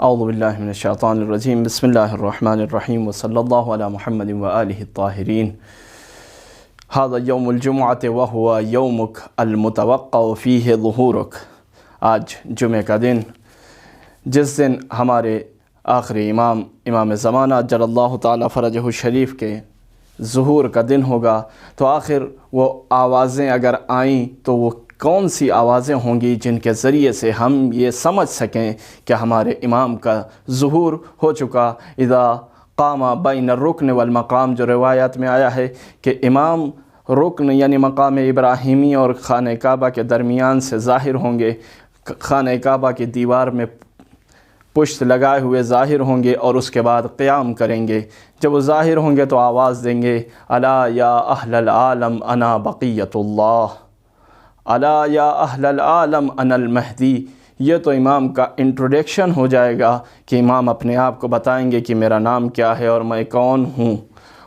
اعوذ باللہ من الشیطان الرجیم بسم اللہ الرحمن الرحیم وصلی اللہ علی محمد وآلہ الطاہرین. هذا یوم الجمعۃ وهو یومک المتوقع فیہ ظہورک. آج جمعہ کا دن، جس دن ہمارے آخری امام زمانہ جل اللہ تعالیٰ فرجہ الشریف کے ظہور کا دن ہوگا. تو آخر وہ آوازیں اگر آئیں تو وہ کون سی آوازیں ہوں گی جن کے ذریعے سے ہم یہ سمجھ سکیں کہ ہمارے امام کا ظہور ہو چکا. اذا قام بین الرکن والمقام، جو روایات میں آیا ہے کہ امام رکن یعنی مقام ابراہیمی اور خانہ کعبہ کے درمیان سے ظاہر ہوں گے، خانہ کعبہ کی دیوار میں پشت لگائے ہوئے ظاہر ہوں گے اور اس کے بعد قیام کریں گے. جب وہ ظاہر ہوں گے تو آواز دیں گے، الا یا اہل العالم انا بقیۃ اللہ، الا یا اہل العالم انا المہدی. یہ تو امام کا انٹروڈکشن ہو جائے گا کہ امام اپنے آپ کو بتائیں گے کہ میرا نام کیا ہے اور میں کون ہوں.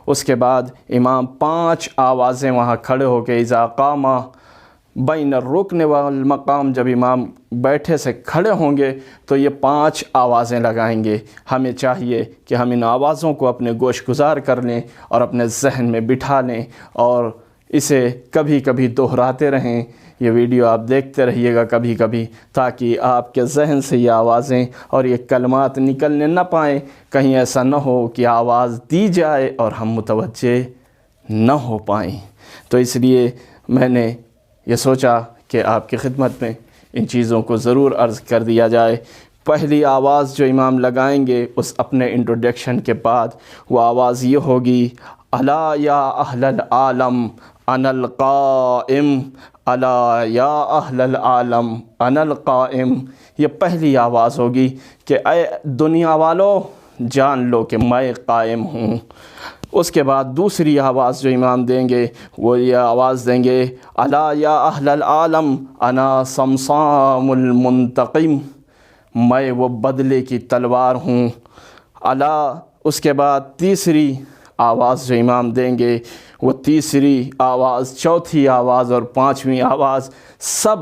اس کے بعد امام 5 آوازیں وہاں کھڑے ہو کے اذا قام بین الرکن والمقام، جب امام بیٹھے سے کھڑے ہوں گے تو یہ 5 آوازیں لگائیں گے. ہمیں چاہیے کہ ہم ان آوازوں کو اپنے گوش گزار کر لیں اور اپنے ذہن میں بٹھا لیں اور اسے کبھی کبھی دہراتے رہیں. یہ ویڈیو آپ دیکھتے رہیے گا کبھی کبھی، تاکہ آپ کے ذہن سے یہ آوازیں اور یہ کلمات نکلنے نہ پائیں. کہیں ایسا نہ ہو کہ آواز دی جائے اور ہم متوجہ نہ ہو پائیں. تو اس لیے میں نے یہ سوچا کہ آپ کی خدمت میں ان چیزوں کو ضرور عرض کر دیا جائے. پہلی آواز جو امام لگائیں گے اس اپنے انٹروڈکشن کے بعد، وہ آواز یہ ہوگی، الا یا اہل العالم انا القائم، الا یا اہل العالم انا القائم. یہ پہلی آواز ہوگی کہ اے دنیا والو جان لو کہ میں قائم ہوں. اس کے بعد دوسری آواز جو امام دیں گے وہ یہ آواز دیں گے، الا یا اہل العالم انا صمصام المنتقم، میں وہ بدلے کی تلوار ہوں. الا، اس کے بعد تیسری آواز جو امام دیں گے وہ تیسری آواز، چوتھی آواز اور 5ویں آواز سب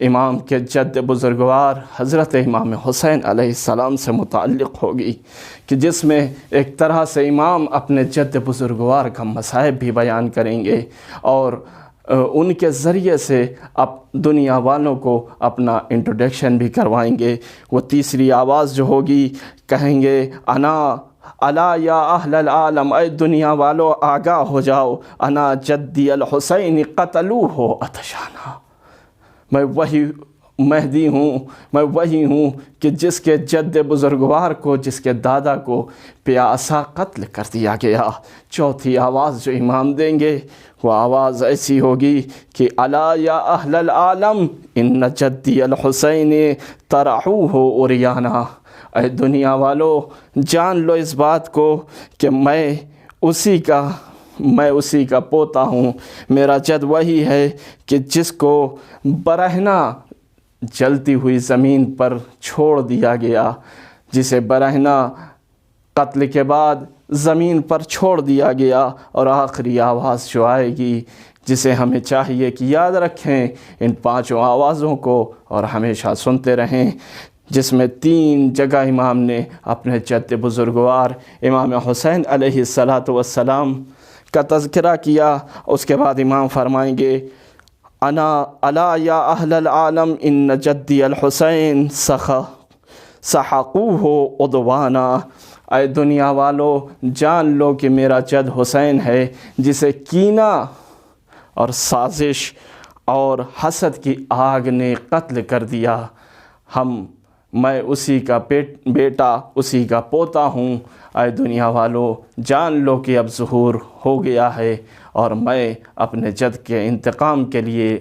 امام کے جد بزرگوار حضرت امام حسین علیہ السلام سے متعلق ہوگی، کہ جس میں ایک طرح سے امام اپنے جد بزرگوار کا مصائب بھی بیان کریں گے اور ان کے ذریعے سے دنیا والوں کو اپنا انٹروڈکشن بھی کروائیں گے. وہ تیسری آواز جو ہوگی کہیں گے، الا یا اہل العالم، اے دنیا والو آگاہ ہو جاؤ، انا جدی الحسین قتلوہ عطشانا، میں وہی مہدی ہوں، میں وہی ہوں کہ جس کے جد بزرگوار کو، جس کے دادا کو پیاسا قتل کر دیا گیا. چوتھی آواز جو امام دیں گے وہ آواز ایسی ہوگی کہ الا یا اہل العالم ان جدی الحسین طرحوہ عریانا، اے دنیا والو جان لو اس بات کو کہ میں اسی کا پوتا ہوں. میرا جد وہی ہے کہ جس کو برہنہ جلتی ہوئی زمین پر چھوڑ دیا گیا، جسے برہنہ قتل کے بعد زمین پر چھوڑ دیا گیا. اور آخری آواز جو آئے گی جسے ہمیں چاہیے کہ یاد رکھیں ان 5 آوازوں کو اور ہمیشہ سنتے رہیں، جس میں 3 جگہ امام نے اپنے جد بزرگوار امام حسین علیہ السلام کا تذکرہ کیا. اس کے بعد امام فرمائیں گے، الا یا اہل العالم ان جدی الحسین سحقوہ عدوانا، اے دنیا والو جان لو کہ میرا جد حسین ہے جسے کینہ اور سازش اور حسد کی آگ نے قتل کر دیا. میں اسی کا بیٹا، اسی کا پوتا ہوں. اے دنیا والو جان لو کہ اب ظہور ہو گیا ہے اور میں اپنے جد کے انتقام کے لیے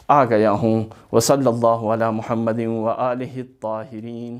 آ گیا ہوں. وصلی اللہ علی محمد وآلہ الطاہرین.